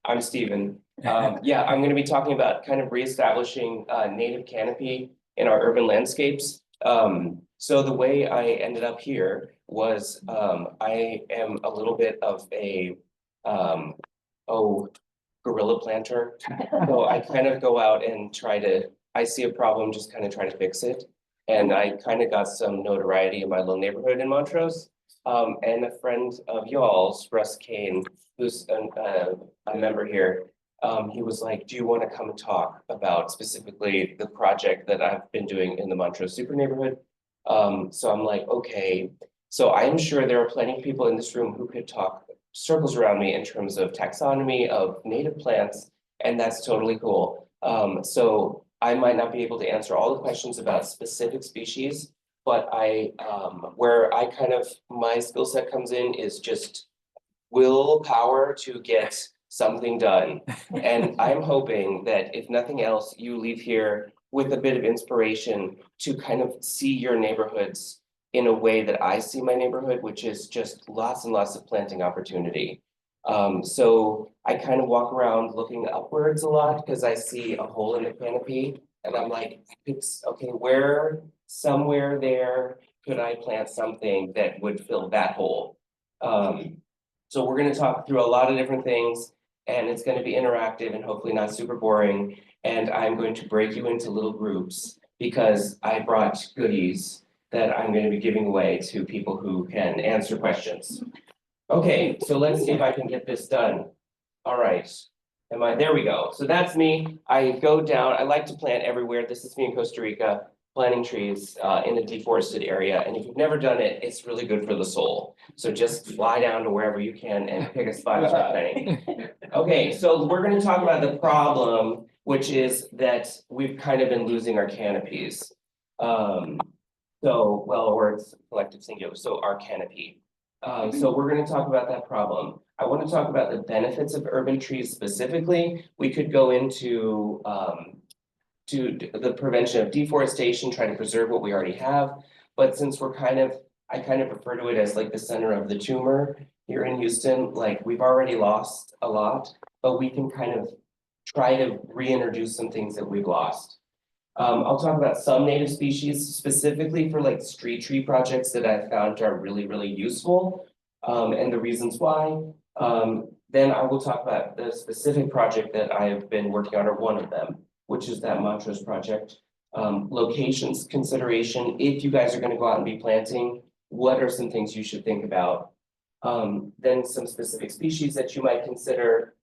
I'm Steven. Yeah, I'm going to be talking about kind of reestablishing native canopy in our urban landscapes. So the way I ended up here was I am a little bit of a um, guerrilla planter. So I kind of go out and I see a problem, just kind of try to fix it. And I kind of got some notoriety in my little neighborhood in Montrose. And a friend of y'all's, Russ Kane, who's a member here, he was like, do you want to come and talk about specifically the project that I've been doing in the Montrose super neighborhood? So I'm like, okay. So I am sure there are plenty of people in this room who could talk circles around me in terms of taxonomy of native plants, and that's totally cool. So I might not be able to answer all the questions about specific species, but where I kind of, my skill set comes in is just willpower to get something done. And I'm hoping that if nothing else, you leave here with a bit of inspiration to kind of see your neighborhoods in a way that I see my neighborhood, which is just lots and lots of planting opportunity. So I kind of walk around looking upwards a lot because I see a hole in the canopy and I'm like, it's okay, somewhere there could I plant something that would fill that hole? So we're going to talk through a lot of different things and it's going to be interactive and hopefully not super boring. And I'm going to break you into little groups because I brought goodies that I'm going to be giving away to people who can answer questions. Okay, so let's see if I can get this done. All right. There we go. So that's me. I go down, I like to plant everywhere. This is me in Costa Rica, planting trees in a deforested area. And if you've never done it, it's really good for the soul. So just fly down to wherever you can and pick a spot to start planting. Okay, so we're going to talk about the problem, which is that we've kind of been losing our canopies. Or it's collective singular, so our canopy. So we're going to talk about that problem. I want to talk about the benefits of urban trees specifically. We could go into to the prevention of deforestation, try to preserve what we already have. But since I kind of refer to it as like the center of the tumor here in Houston, like we've already lost a lot, but we can kind of try to reintroduce some things that we've lost. I'll talk about some native species specifically for like street tree projects that I've found are really, really useful, and the reasons why. Then I will talk about the specific project that I have been working on, or one of them, which is that Montrose project. Locations consideration, if you guys are going to go out and be planting, what are some things you should think about? Then some specific species that you might consider.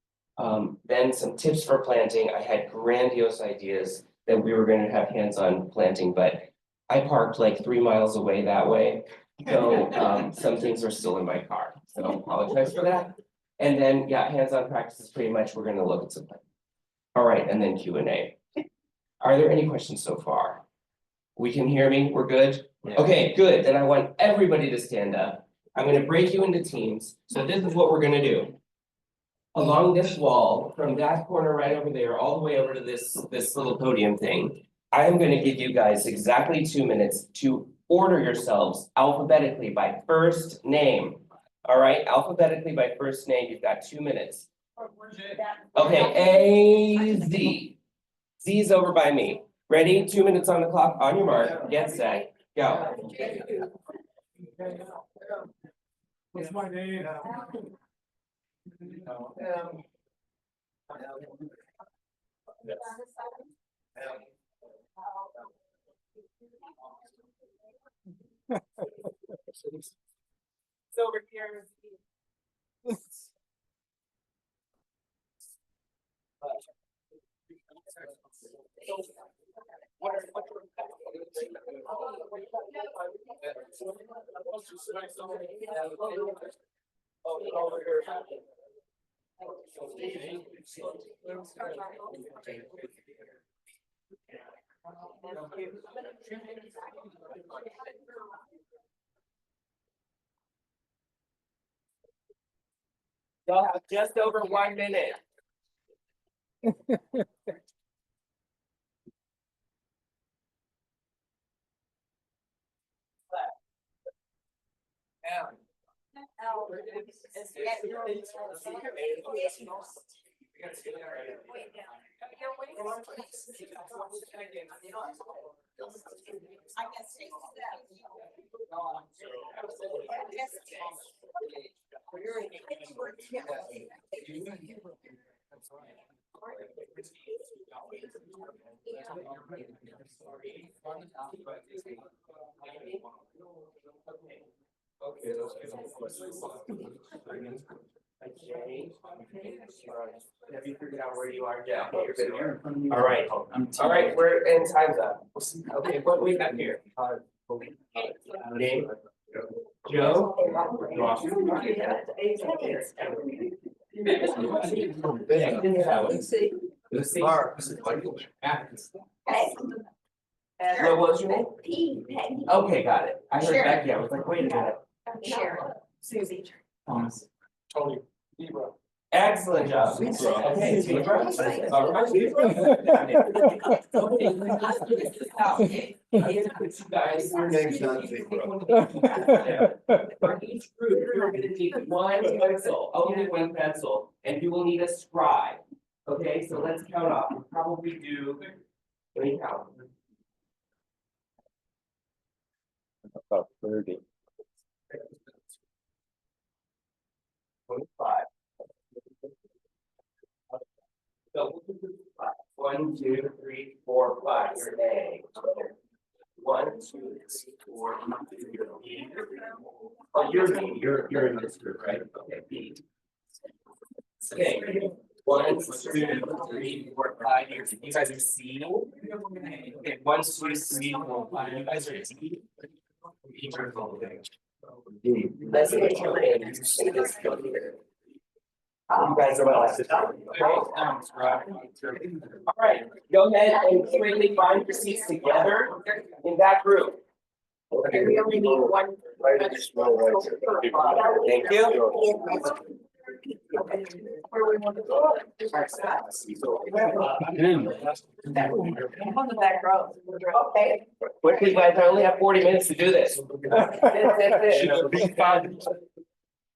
Then some tips for planting. I had grandiose ideas that we were going to have hands-on planting, but I parked like 3 miles away that way. So some things are still in my car. So I apologize for that. And then, yeah, hands-on practices pretty much, we're going to look at some. All right, and then Q&A. Are there any questions so far? We can hear me, we're good? Yeah. Okay, good. Then I want everybody to stand up. I'm going to break you into teams. So this is what we're going to do. Along this wall, from that corner right over there, all the way over to this little podium thing, I am going to give you guys exactly 2 minutes to order yourselves alphabetically by first name. All right, alphabetically by first name, you've got 2 minutes. Okay, A, Z. Z's over by me. Ready? 2 minutes on the clock, on your mark, get set, go. What's my name? It's over here. Y'all have just over 1 minute. Okay, let's get some questions. Okay. Have you figured out where you are? Yeah. Okay, you're good here. All right. All right, we're in time's up. Okay, what do we have here? Name? Joe? Lucy. Lucy. What was your name? Okay, got it. I heard Becky. I was like, wait a minute. Sharon. Susie. Thomas. Tony. Excellent job. Okay, Libra. All right. Guys, Your name's not Libra. for each group, you're gonna need one pencil, only one pencil, and you will need a scribe. Okay, so let's count off. We'll probably do. Let me count. About 30. 25. So 1, 2, 3, 4, 5. Your name. 1, 2, 3, 4, 5. Oh, you're me. You're in this group, right? Okay, B. Okay. 1, 2, 3, 4, 5. You guys are C. Okay, 1, 2, 3, 4, 5. You guys are D. Let's get your names and just go here. You guys are my last time. All right, go ahead and quickly find your seats together in that group. We only need one. Thank you. Where we want to go. On the back row. Okay. Quickly, guys, I only have 40 minutes to do this.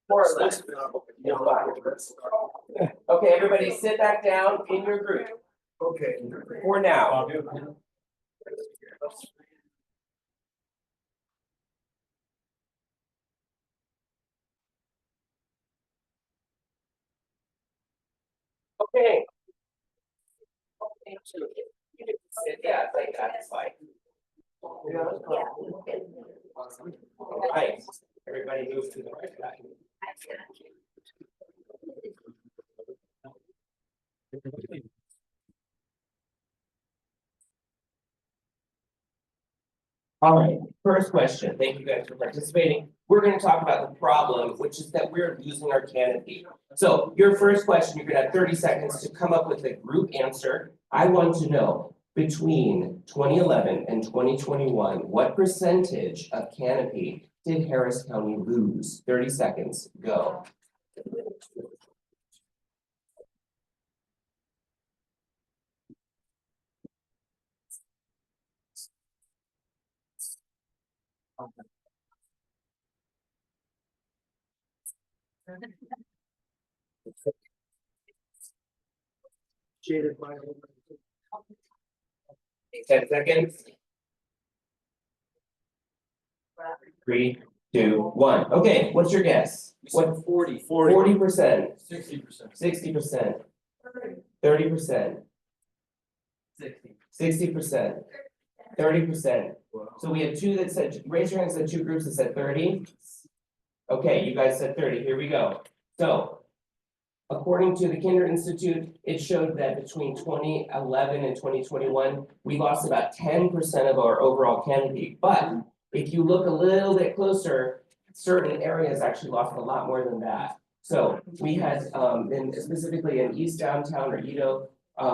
More or less. Okay, everybody sit back down in your group. Okay. For now. Okay. Yeah, like that's fine. All right, everybody move to the right side. All right, first question. Thank you guys for participating. We're going to talk about the problem, which is that we're losing our canopy. So your first question, you're going to have 30 seconds to come up with a group answer. I want to know between 2011 and 2021, what percentage of canopy did Harris County lose? 30 seconds, go. Shaded by. 10 seconds. 3, 2, 1. Okay, what's your guess? What? 40%. 60%. 30%. 60%. 30%. So we had two that said, raise your hands, said two groups that said 30. Okay, you guys said 30. Here we go. So according to the Kinder Institute, it showed that between 2011 and 2021, we lost about 10% of our overall canopy. But if you look a little bit closer, certain areas actually lost a lot more than that. So we had, specifically in East Downtown or Edo,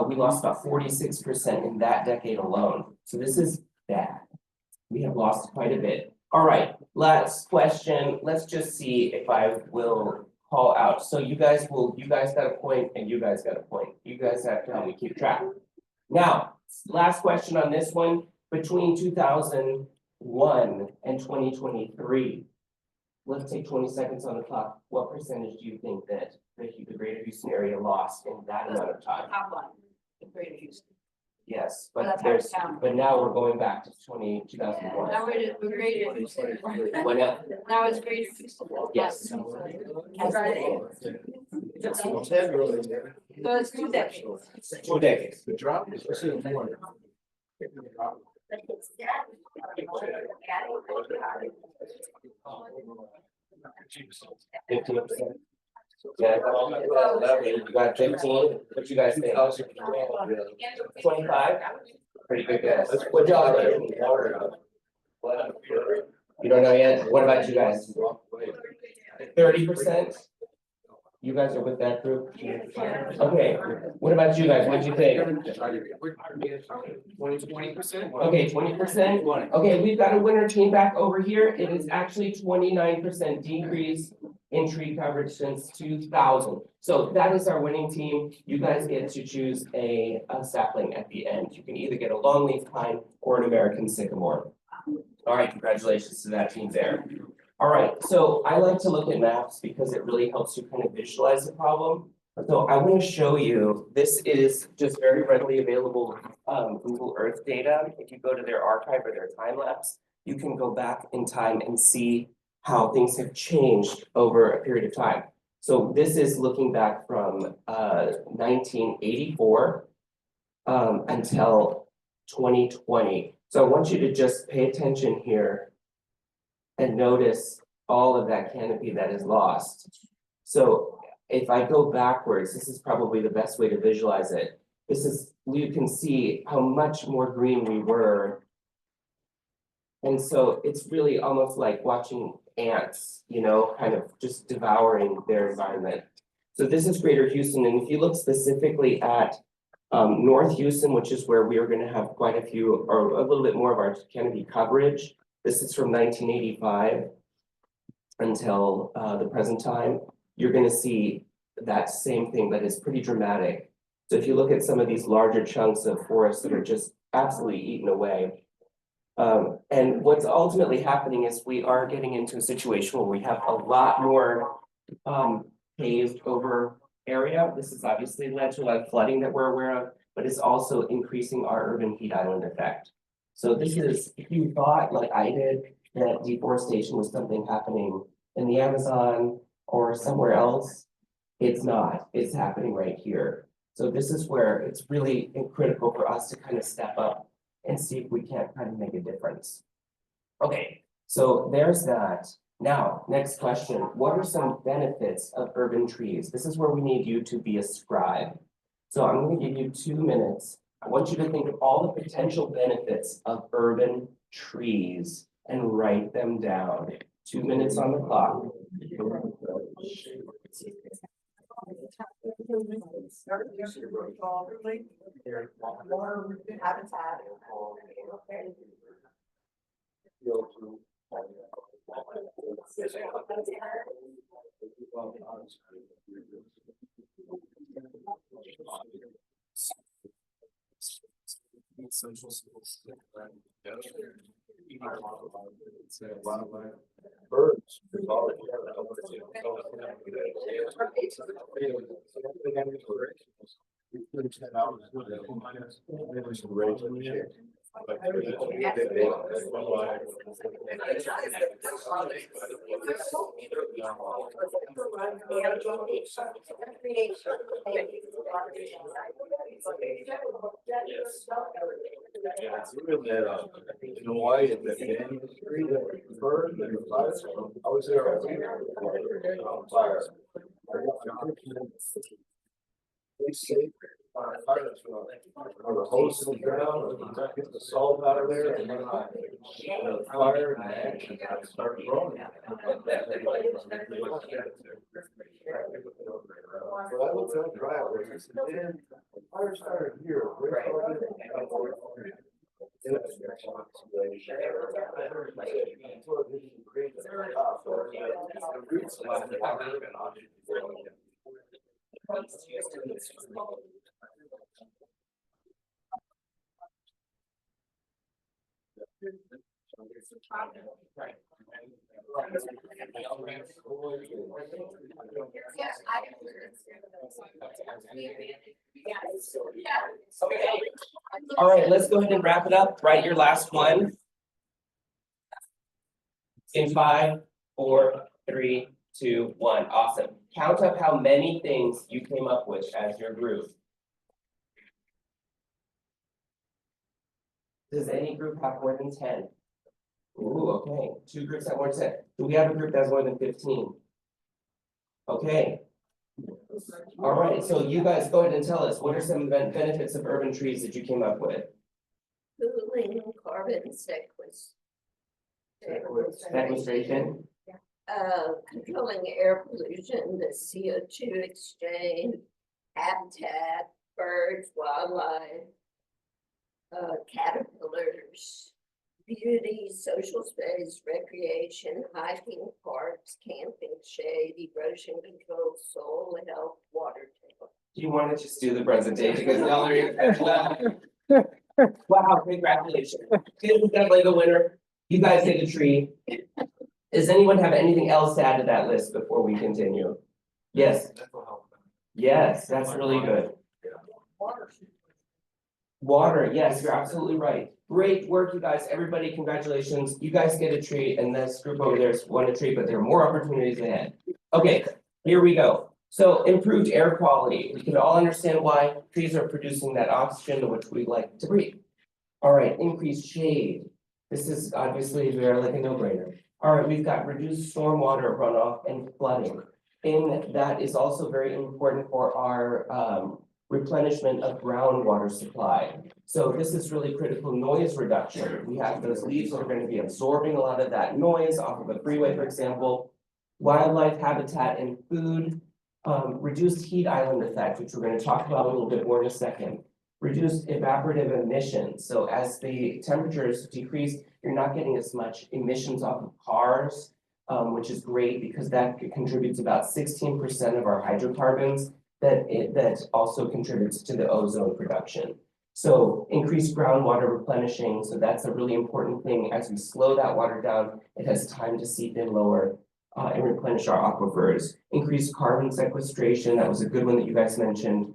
we lost about 46% in that decade alone. So this is bad. We have lost quite a bit. All right, last question. Let's just see if I will call out. So you guys got a point and you guys got a point. You guys have to help me keep track. Now, last question on this one. Between 2001 and 2023, let's take 20 seconds on the clock. What percentage do you think that the greater Houston area lost in that amount of time. Top one, the Greater Houston. Yes, Well, but that's how it's there's, found. but now we're going back to 2001. Now we're Greater Houston. What now? Now it's Greater Houston. Yes. So it's 2 decades. 2 decades. The drop is. Fifteen percent. Yeah, you got 15, what you guys think? 25? Pretty good guess. What y'all think? You don't know yet? What about you guys? 30%? You guys are with that group? Okay, what about you guys? What'd you think? 20%. Okay, 20%? Okay, we've got a winner team back over here. It is actually 29% decrease in tree coverage since 2000. So that is our winning team. You guys get to choose a sapling at the end. You can either get a longleaf pine or an American sycamore. All right, congratulations to that team there. All right, so I like to look at maps because it really helps you kind of visualize the problem. So I want to show you, this is just very readily available Google Earth data. If you go to their archive or their time lapse, you can go back in time and see how things have changed over a period of time. So this is looking back from 1984 until 2020. So I want you to just pay attention here and notice all of that canopy that is lost. So if I go backwards, this is probably the best way to visualize it. This is, you can see how much more green we were. And so it's really almost like watching ants, you know, kind of just devouring their environment. So this is Greater Houston, and if you look specifically at North Houston, which is where we are going to have quite a few, or a little bit more of our canopy coverage. This is from 1985 until the present time. You're going to see that same thing that is pretty dramatic. So if you look at some of these larger chunks of forest that are just absolutely eaten away. And what's ultimately happening is we are getting into a situation where we have a lot more paved over area. This has obviously led to a lot of flooding that we're aware of, but it's also increasing our urban heat island effect. So this is, if you thought like I did, that deforestation was something happening in the Amazon or somewhere else, it's not, it's happening right here. So this is where it's really critical for us to kind of step up and see if we can't kind of make a difference. Okay, so there's that. Now, next question, what are some benefits of urban trees? This is where we need you to be a scribe. So I'm going to give you 2 minutes. I want you to think of all the potential benefits of urban trees and write them down. 2 minutes on the clock. Habitat. Social skills. Birds. Yeah, it's real that in Hawaii, that banyan tree, that bird, and the flies. I was there on fire. They say fires or the hose in the ground, and get the salt out of there, and then the fire and the ash and start growing. Well, I looked at driveway, and then the fire started here. Right. All right, let's go ahead and wrap it up. Write your last one. In 5, 4, 3, 2, 1. Awesome. Count up how many things you came up with as your group. Does any group have more than 10? Ooh, okay. 2 groups have more than 10. Do we have a group that has more than 15? Okay. All right, so you guys go ahead and tell us, what are some benefits of urban trees that you came up with? Cooling, carbon Demonstration? controlling air pollution, the CO2 exchange, habitat, birds, wildlife, caterpillars, beauty, social space, recreation, hiking, parks, camping, shade, erosion control, soil health, water table. Do you want to just do the presentation? Because y'all are. Wow, congratulations. You're definitely the winner. You guys hit a tree. Does anyone have anything else to add to that list before we continue? Yes. Yes, that's really good. Water, yes, you're absolutely right. Great work, you guys. Everybody, congratulations. You guys get a tree, and this group over there's won a tree, but there are more opportunities ahead. Okay, here we go. So improved air quality. We can all understand why trees are producing that oxygen which we like to breathe. All right, increased shade. This is obviously very like a no-brainer. All right, we've got reduced stormwater runoff and flooding. And that is also very important for our replenishment of groundwater supply. So this is really critical noise reduction. We have those leaves that are going to be absorbing a lot of that noise off of a freeway, for example. Wildlife habitat and food, reduced heat island effect, which we're going to talk about a little bit more in a second. Reduced evaporative emissions. So as the temperatures decrease, you're not getting as much emissions off of cars, which is great because that contributes about 16% of our hydrocarbons. That also contributes to the ozone production. So increased groundwater replenishing. So that's a really important thing. As we slow that water down, it has time to seep in lower and replenish our aquifers. Increased carbon sequestration. That was a good one that you guys mentioned.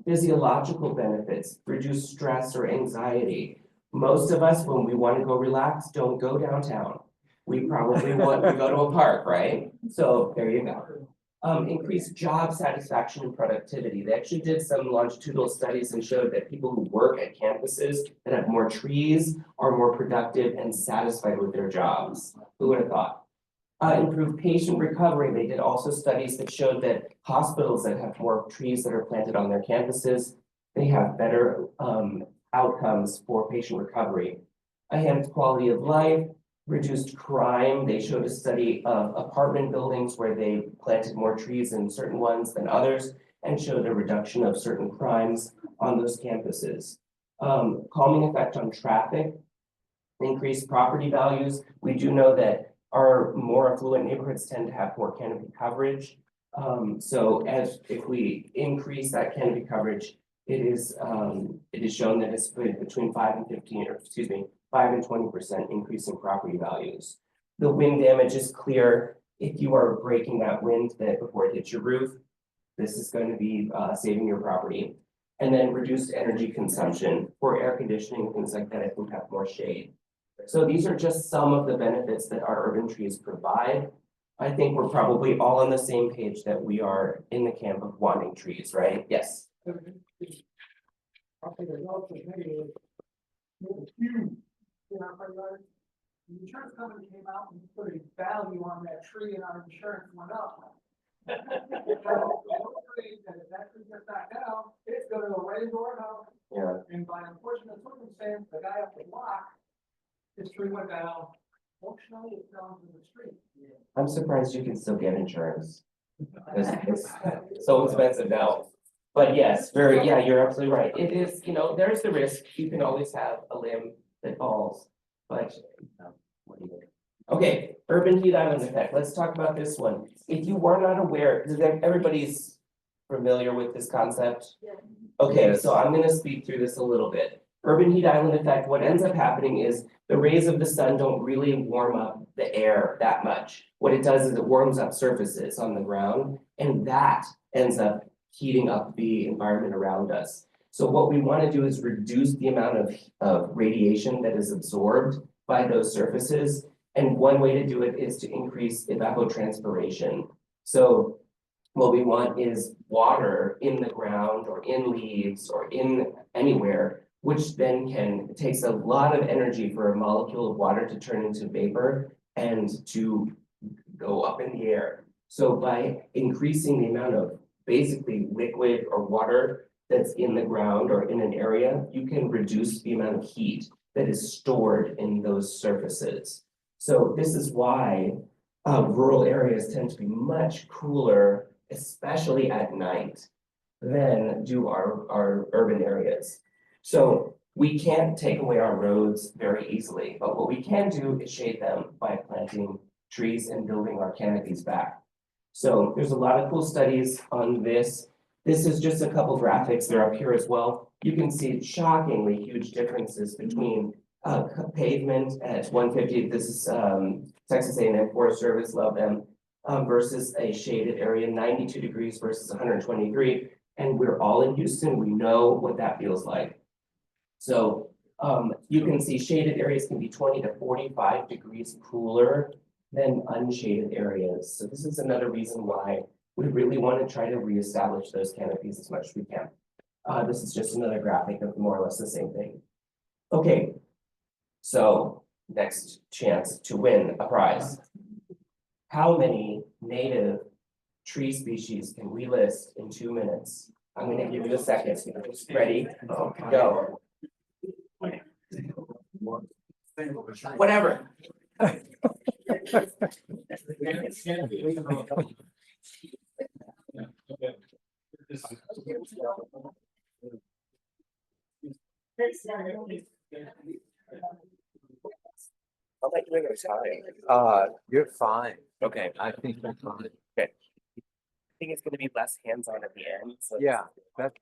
Physiological benefits, reduce stress or anxiety. Most of us, when we want to go relax, don't go downtown. We probably want to go to a park, right? So there you go. Increased job satisfaction and productivity. They actually did some longitudinal studies and showed that people who work at campuses that have more trees are more productive and satisfied with their jobs. Who would have thought? Improved patient recovery. They did also studies that showed that hospitals that have more trees that are planted on their campuses, they have better outcomes for patient recovery. Enhanced quality of life, reduced crime. They showed a study of apartment buildings where they planted more trees in certain ones than others and showed a reduction of certain crimes on those campuses. Calming effect on traffic, increased property values. We do know that our more affluent neighborhoods tend to have more canopy coverage. So if we increase that canopy coverage, it is shown that it's between 5 and 20% increase in property values. The wind damage is clear. If you are breaking that wind before it hits your roof, this is going to be saving your property. And then reduced energy consumption for air conditioning, things like that, if we have more shade. So these are just some of the benefits that our urban trees provide. I think we're probably all on the same page that we are in the camp of wanting trees, right? Yes. The insurance company came out and put a value on that tree and our insurance went up. If that tree gets back down, it's gonna go right into our house. Yeah. And by unfortunate circumstance, the guy up the block, his tree went down. Fortunately, it fell into the street. I'm surprised you can still get insurance. It's so expensive now. But yes, yeah, you're absolutely right. It is, there's the risk. You can always have a limb that falls, but what do you do? Okay, urban heat island effect. Let's talk about this one. If you were not aware, everybody's familiar with this concept? Yeah. Okay, so I'm going to speed through this a little bit. urban heat island effect, what ends up happening is the rays of the sun don't really warm up the air that much. What it does is it warms up surfaces on the ground, and that ends up heating up the environment around us. So what we want to do is reduce the amount of radiation that is absorbed by those surfaces. And one way to do it is to increase evapotranspiration. So what we want is water in the ground or in leaves or in anywhere, which then it takes a lot of energy for a molecule of water to turn into vapor and to go up in the air. So by increasing the amount of basically liquid or water that's in the ground or in an area, you can reduce the amount of heat that is stored in those surfaces. So this is why rural areas tend to be much cooler, especially at night, than do our urban areas. So we can't take away our roads very easily, but what we can do is shade them by planting trees and building our canopies back. So there's a lot of cool studies on this. This is just a couple graphics. They're up here as well. You can see shockingly huge differences between pavement at 150. This is Texas A&M Forest Service, love them, versus a shaded area, 92 degrees versus 123. And we're all in Houston. We know what that feels like. So you can see shaded areas can be 20 to 45 degrees cooler than unshaded areas. So this is another reason why we really want to try to reestablish those canopies as much as we can. This is just another graphic of more or less the same thing. Okay, so next chance to win a prize. How many native tree species can we list in 2 minutes? I'm going to give you a second. Ready? Go. Whatever. I'll let you in time. You're fine. Okay, I think you're fine. I think it's going to be less hands-on at the end. So Yeah, that's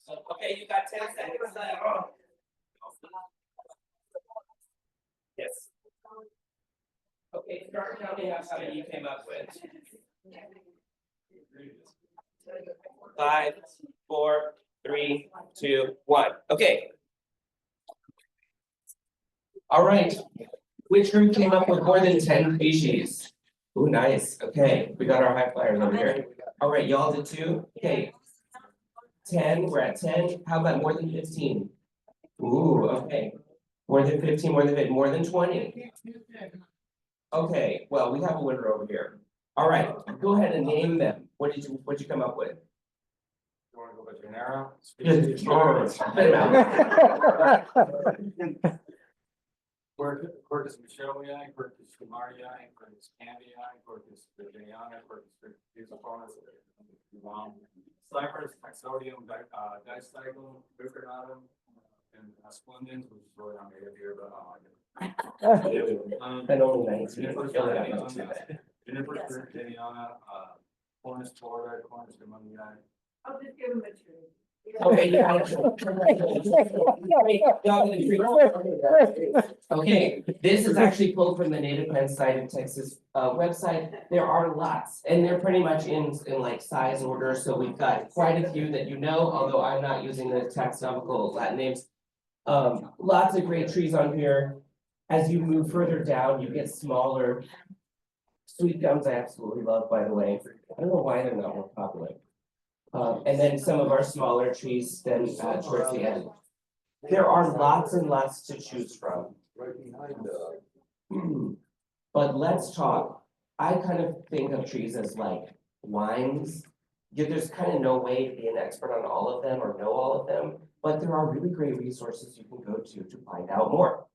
Okay, you got 10 seconds left. Yes. Okay, start counting out how many you came up with. 5, 4, 3, 2, 1. Okay. All right. Which group came up with more than 10 species? Ooh, nice. Okay, we got our high flyers over here. All right, y'all did too? Okay. 10, we're at 10. How about more than 15? Ooh, okay. More than 15, more than 15, more than 20. Okay, well, we have a winner over here. All right, go ahead and name them. What'd you come up with? You wanna go by genera? Spit it out. Quercus michelii, Quercus schumardii, Quercus candii, Quercus virginiana, Quercus fusiformis, Cypress, Taxodium, Distychum, Bucranatum, and Splendens, which is really not native here, but And only 19. Juniper virginiana, Cornus florida, Cornus gemunii. I'll just give them a tree. Okay, yeah. Okay, this is actually pulled from the native plant site of Texas website. There are lots, and they're pretty much in like size order, so we've got quite a few that you know, although I'm not using the taxonomical Latin names. Lots of great trees on here. As you move further down, you get smaller. Sweet gums I absolutely love, by the way. I don't know why they're not more popular. And then some of our smaller trees then towards the end. There are lots and lots to choose from. Right behind, But let's talk. I kind of think of trees as like wines. Yeah, there's kind of no way to be an expert on all of them or know all of them, but there are really great resources you can go to find out more.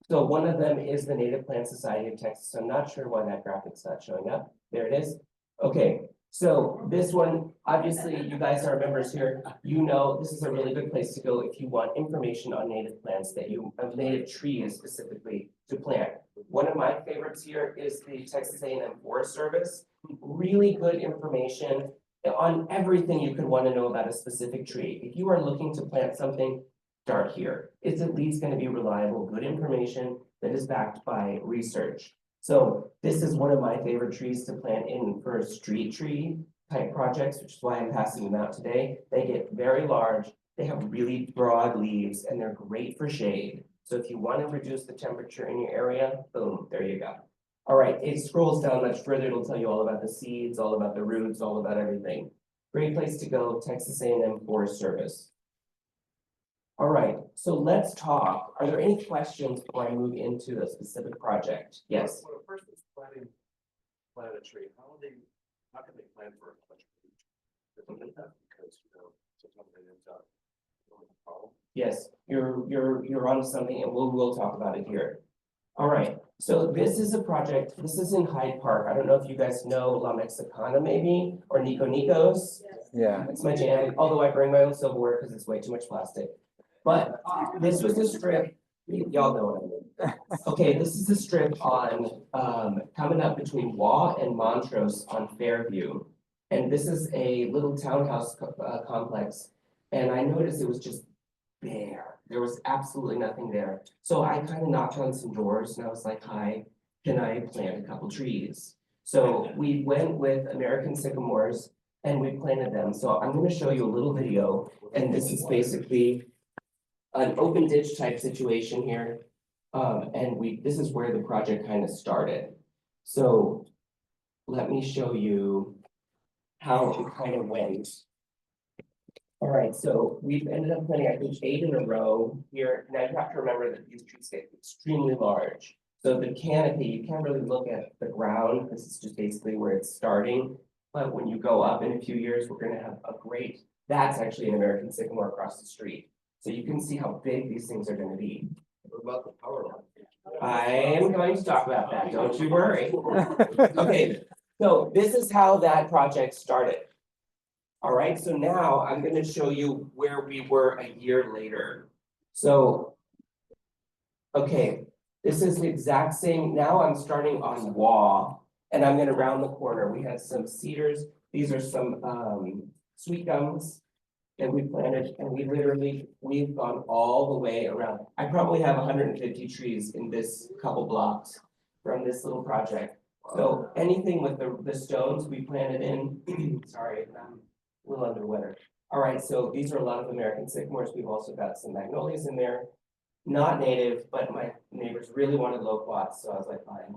So one of them is the Native Plant Society of Texas. I'm not sure why that graphic's not showing up. There it is. Okay, so this one, obviously, you guys are members here. You know, this is a really good place to go if you want information on native plants of native trees specifically to plant. One of my favorites here is the Texas A&M Forest Service. Really good information on everything you could want to know about a specific tree. If you are looking to plant something, start here. It's at least going to be reliable, good information that is backed by research. So this is one of my favorite trees to plant in for street tree type projects, which is why I'm passing them out today. They get very large, they have really broad leaves, and they're great for shade. So if you want to reduce the temperature in your area, boom, there you go. All right, it scrolls down much further. It'll tell you all about the seeds, all about the roots, all about everything. Great place to go, Texas A&M Forest Service. All right, so let's talk. Are there any questions before I move into the specific project? Yes. When a person's plant a tree, how can they plan for a bunch of trees? Because, you know, sometimes they end up with a problem. Yes, you're onto something, and we'll talk about it here. All right, so this is a project. This is in Hyde Park. I don't know if you guys know La Mexicana maybe, or Nico Nico's. Yeah. That's my jam, although I bring my own silverware because it's way too much plastic. But this was a strip, y'all know what I mean. Okay, this is a strip on coming up between Waugh and Montrose on Fairview. And this is a little townhouse complex. And I noticed it was just bare. There was absolutely nothing there. So I kind of knocked on some doors and I was like, hi, can I plant a couple trees? So we went with American sycamores and we planted them. So I'm going to show you a little video. And this is basically an open ditch type situation here. This is where the project kind of started. So let me show you how it kind of went. All right, so we've ended up planting, I think, 8 in a row here. Now you have to remember that these trees get extremely large. So the canopy, you can't really look at the ground. This is just basically where it's starting. But when you go up in a few years, we're gonna have a great, that's actually an American sycamore across the street. So you can see how big these things are gonna be. What about the power line? I am going to talk about that, don't you worry. Okay, so this is how that project started. All right, so now I'm going to show you where we were a year later. So, okay, this is the exact same. Now I'm starting on Waugh, and I'm going to round the corner. We had some cedars. These are some sweet gums that we planted, and we've gone all the way around. I probably have 150 trees in this couple blocks from this little project. So anything with the stones we planted in, sorry, I'm a little under weather. All right, so these are a lot of American sycamores. We've also got some magnolias in there. Not native, but my neighbors really wanted loquats, so I was like, fine,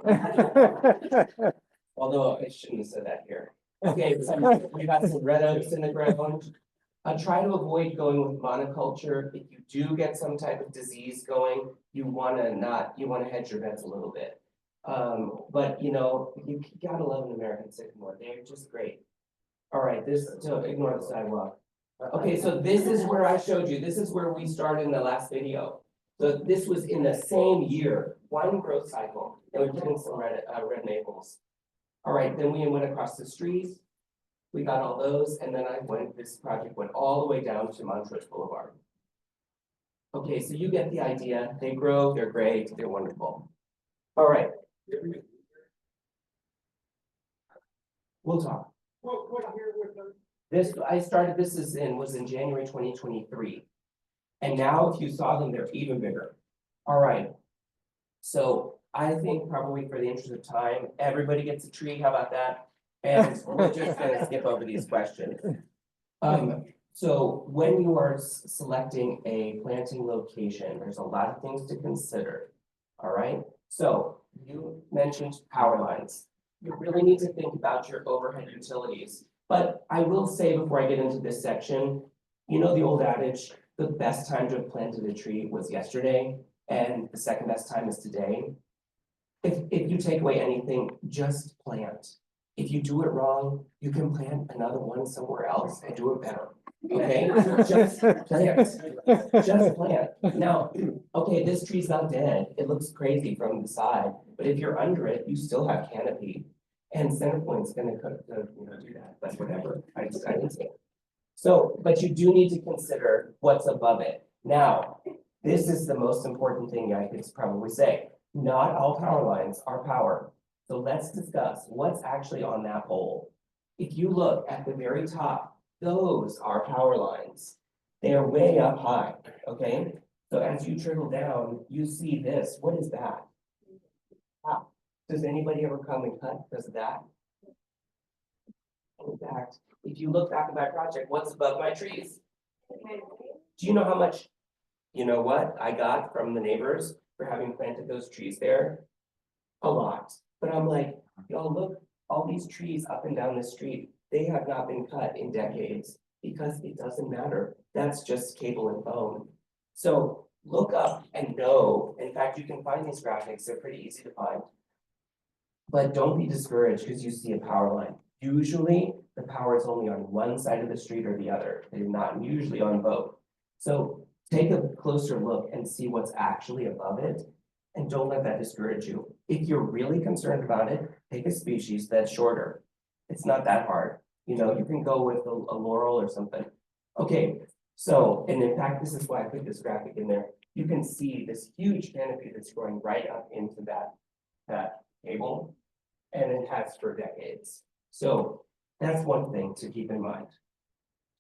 whatever. Although I shouldn't have said that here. Okay, so we got some red oaks in the ground. Try to avoid going with monoculture. If you do get some type of disease going, you want to hedge your bets a little bit. But you know, you gotta love an American sycamore. They're just great. All right, so ignore the sidewalk. Okay, so this is where I showed you. This is where we started in the last video. So this was in the same year, one growth cycle, and we put in some red maples. All right, then we went across the streets. We got all those, and then this project went all the way down to Montrose Boulevard. Okay, so you get the idea. They grow, they're great, they're wonderful. All right. We'll talk. What year was the I started, was in January 2023. And now if you saw them, they're even bigger. All right. So I think probably for the interest of time, everybody gets a tree. How about that? And we're just gonna skip over these questions. So when you are selecting a planting location, there's a lot of things to consider. All right, so you mentioned power lines. You really need to think about your overhead utilities. But I will say before I get into this section, you know the old adage, the best time to have planted a tree was yesterday, and the second best time is today. If you take away anything, just plant. If you do it wrong, you can plant another one somewhere else and do it better. Okay, just plant, just plant. Now, okay, this tree's not dead. It looks crazy from the side, but if you're under it, you still have canopy. And Centerpoint's gonna do that, but whatever, I didn't say. So, but you do need to consider what's above it. Now, this is the most important thing I could probably say. Not all power lines are power. So let's discuss what's actually on that pole. If you look at the very top, those are power lines. They are way up high, okay? So as you trickle down, you see this. What is that? Wow. Does anybody ever come and cut because of that? In fact, if you look back at my project, what's above my trees? Do you know how much, you know what, I got from the neighbors for having planted those trees there? A lot. But I'm like, y'all look, all these trees up and down the street, they have not been cut in decades because it doesn't matter. That's just cable and phone. So look up and know. In fact, you can find these graphics. They're pretty easy to find. But don't be discouraged because you see a power line. Usually the power is only on one side of the street or the other. They're not usually on both. So take a closer look and see what's actually above it. And don't let that discourage you. If you're really concerned about it, take a species that's shorter. It's not that hard. You know, you can go with a laurel or something. Okay, so, and in fact, this is why I put this graphic in there. You can see this huge canopy that's growing right up into that cable, and it has for decades. So that's one thing to keep in mind.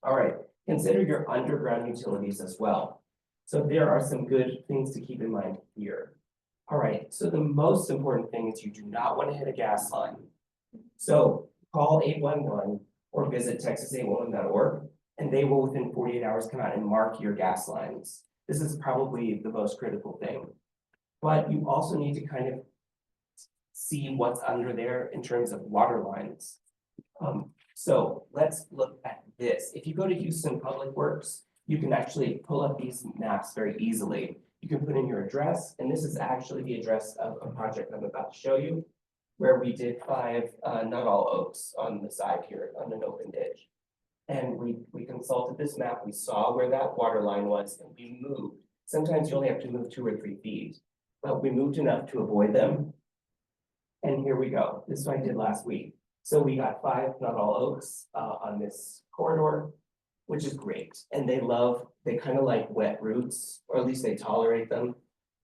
All right, consider your underground utilities as well. So there are some good things to keep in mind here. All right, so the most important thing is you do not want to hit a gas line. So call 811 or visit texas811.org, and they will within 48 hours come out and mark your gas lines. This is probably the most critical thing. But you also need to kind of see what's under there in terms of water lines. So let's look at this. If you go to Houston Public Works, you can actually pull up these maps very easily. You can put in your address, and this is actually the address of a project I'm about to show you, where we did 5 not all oaks on the side here on an open ditch. And we consulted this map, we saw where that water line was, and we moved. Sometimes you only have to move 2 or 3 feet, but we moved enough to avoid them. And here we go. This is what I did last week. So we got 5 not all oaks on this corridor, which is great. And they kind of like wet roots, or at least they tolerate them,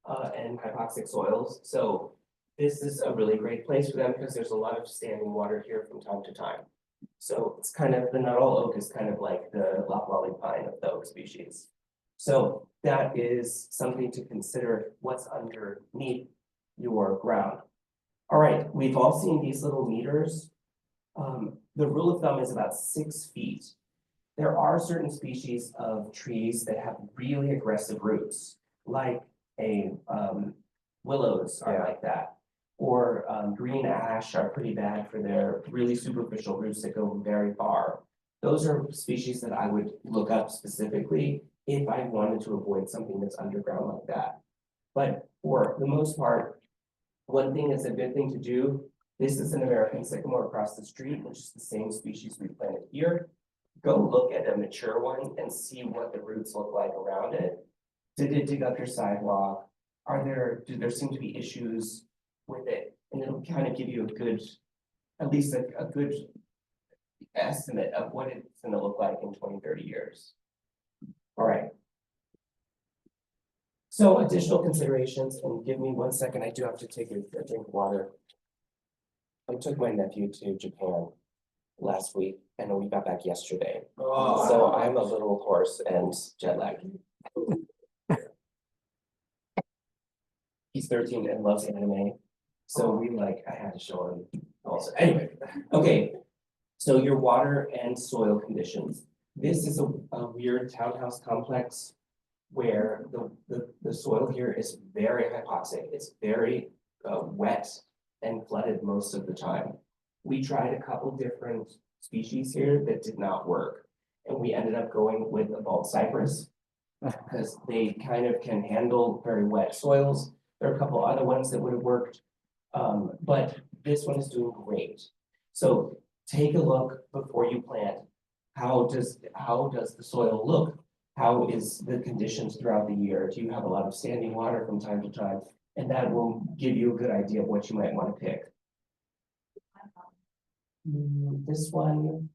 and hypoxic soils. So this is a really great place for them because there's a lot of standing water here from time to time. So it's kind of, the not all oak is kind of like the loblolly pine of the oak species. So that is something to consider what's underneath your ground. All right, we've all seen these little meters. The rule of thumb is about 6 feet. There are certain species of trees that have really aggressive roots, like willows are like that, or green ash are pretty bad for their really superficial roots that go very far. Those are species that I would look up specifically if I wanted to avoid something that's underground like that. But for the most part, one thing that's a good thing to do, this is an American sycamore across the street, which is the same species we planted here. Go look at a mature one and see what the roots look like around it. Did it dig up your sidewalk? Do there seem to be issues with it? And it'll kind of give you a good, at least a good estimate of what it's going to look like in 20, 30 years. All right. So additional considerations, and give me 1 second. I do have to take a drink of water. I took my nephew to Japan last week and we got back yesterday. Oh. So I'm a little hoarse and jet lagged. He's 13 and loves anime. So I had to show him also. Anyway, okay. So your water and soil conditions. This is a weird townhouse complex where the soil here is very hypoxic. It's very wet and flooded most of the time. We tried a couple different species here that did not work. And we ended up going with a bald cypress because they kind of can handle very wet soils. There are a couple other ones that would have worked, but this one is doing great. So take a look before you plant. How does the soil look? How is the conditions throughout the year? Do you have a lot of standing water from time to time? And that will give you a good idea of what you might want to pick. This one,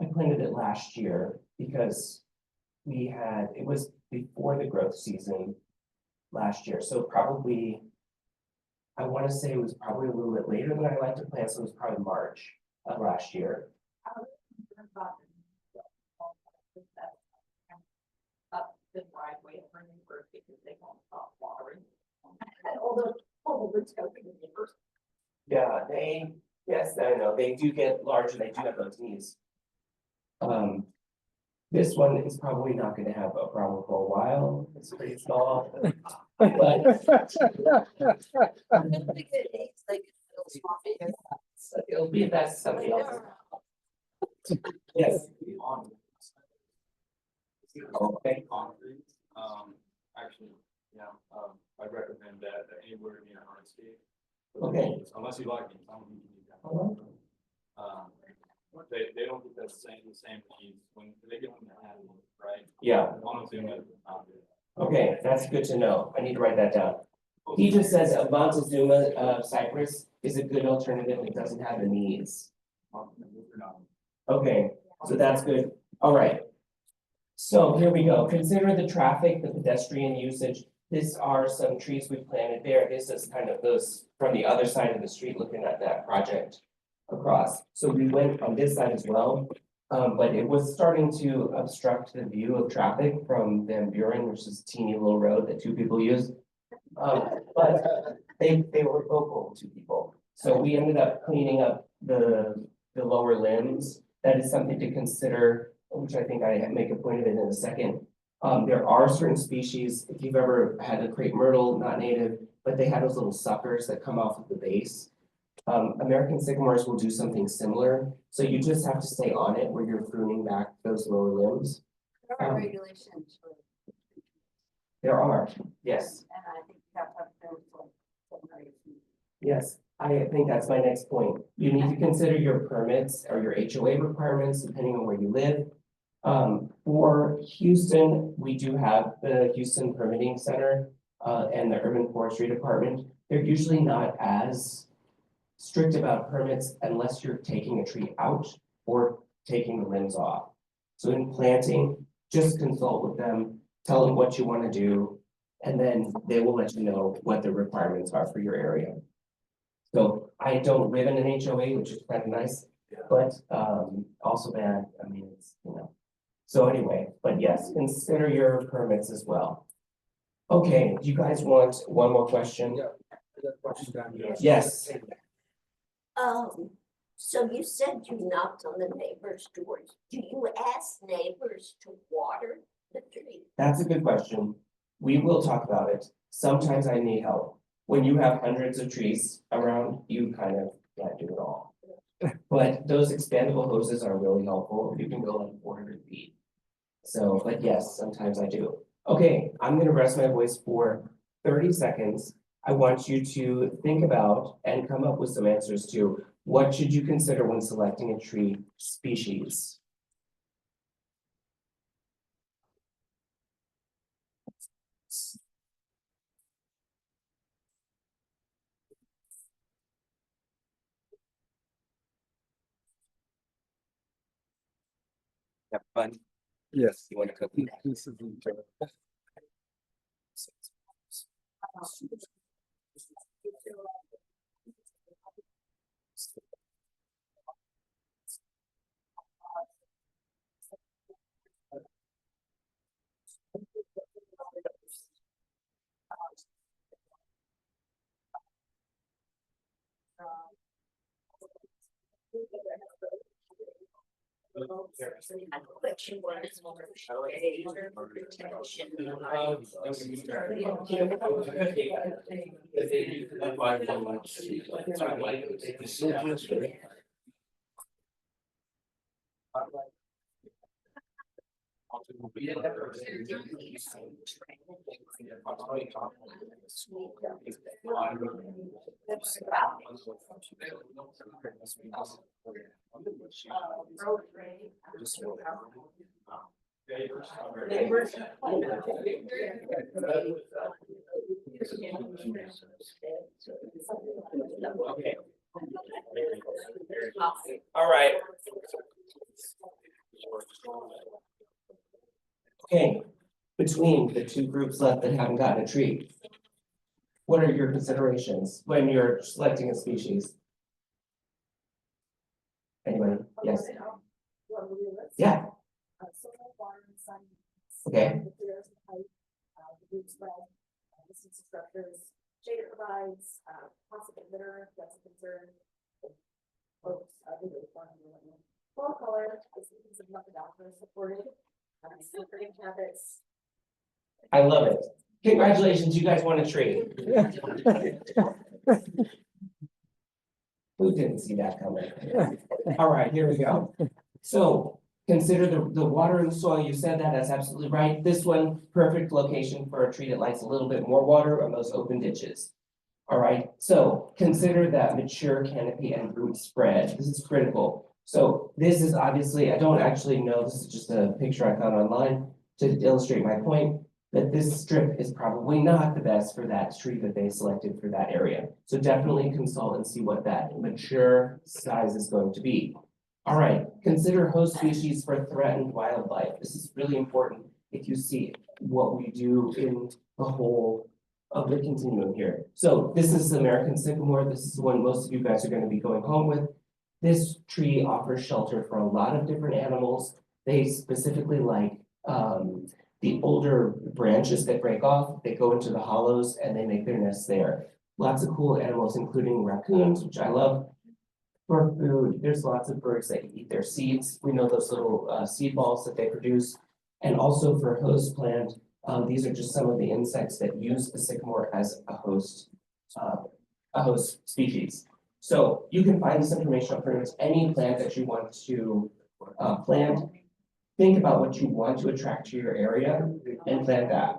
I planted it last year because it was before the growth season last year. So probably, I want to say it was probably a little bit later than I like to plant. So it was probably March of last year. Up the driveway for neighbors because they won't stop watering. All the token neighbors. Yeah, yes, I know, they do get large and they do have those needs. This one is probably not gonna have a problem for a while, it's pretty small. But it'll be best somebody else. Yes. Okay. Concrete, actually, yeah, I recommend that anywhere near hardscape. Okay. Unless you like it, some of you need that. They don't get the same needs when they get on the animal, right? Yeah, Montezuma, okay, that's good to know, I need to write that down. He just says a Montezuma cypress is a good alternative, it doesn't have the needs. Okay, so that's good, all right. So here we go, consider the traffic, the pedestrian usage. These are some trees we planted there. This is kind of those from the other side of the street looking at that project across. So we went on this side as well, but it was starting to obstruct the view of traffic from Van Buren, which is a teeny little road that two people use. But they were vocal, two people. So we ended up cleaning up the lower limbs. That is something to consider, which I think I make a point of it in a second. There are certain species, if you've ever had a crepe myrtle, not native, but they have those little suckers that come off of the base. American sycamores will do something similar, so you just have to stay on it where you're pruning back those lower limbs. There are regulations for. There are, yes, And I think you have to have them for. yes. I think that's my next point. You need to consider your permits or your HOA requirements depending on where you live. For Houston, we do have the Houston Permitting Center and the Urban Forestry Department. They're usually not as strict about permits unless you're taking a tree out or taking the limbs off. So in planting, just consult with them, tell them what you want to do, and then they will let you know what the requirements are for your area. So I don't live in an HOA, which is kind of nice, but also bad. I mean, it's, you know. So anyway, but yes, consider your permits as well. Okay, do you guys want one more question? Yeah. Question down here. Yes. So you said you knocked on the neighbor's doors. Do you ask neighbors to water the tree? That's a good question. We will talk about it. Sometimes I need help. When you have hundreds of trees around, you kind of can't do it all. But those expandable hoses are really helpful. You can go like 400 feet. So, but yes, sometimes I do. Okay, I'm gonna rest my voice for 30 seconds. I want you to think about and come up with some answers to what should you consider when selecting a tree species? Have fun. Yes. You want to cook? This is Which one is more shade or protection? Okay. All right. Okay, between the two groups left that haven't gotten a tree. What are your considerations when you're selecting a species? Anybody? Yes, yeah, okay, Distance to structures, shade it provides, possible litter, if that's a concern. Fall color, this is not the doctor supported, sleeping habits. I love it. Congratulations, you guys won a tree. Who didn't see that coming? All right, here we go. So consider the water and the soil. You said that, that's absolutely right. This one, perfect location for a tree that likes a little bit more water on those open ditches. All right, so consider that mature canopy and root spread. This is critical. So this is obviously, I don't actually know, this is just a picture I found online to illustrate my point, that this strip is probably not the best for that tree that they selected for that area. So definitely consult and see what that mature size is going to be. All right, consider host species for threatened wildlife. This is really important if you see what we do in the whole of the continuum here. So this is the American sycamore. This is the one most of you guys are going to be going home with. This tree offers shelter for a lot of different animals. They specifically like the older branches that break off, they go into the hollows and they make their nests there. Lots of cool animals, including raccoons, which I love. For food, there's lots of birds that eat their seeds. We know those little seed balls that they produce. And also for host plant, these are just some of the insects that use the sycamore as a host species. So you can find this information on pretty much any plant that you want to plant. Think about what you want to attract to your area and plant that.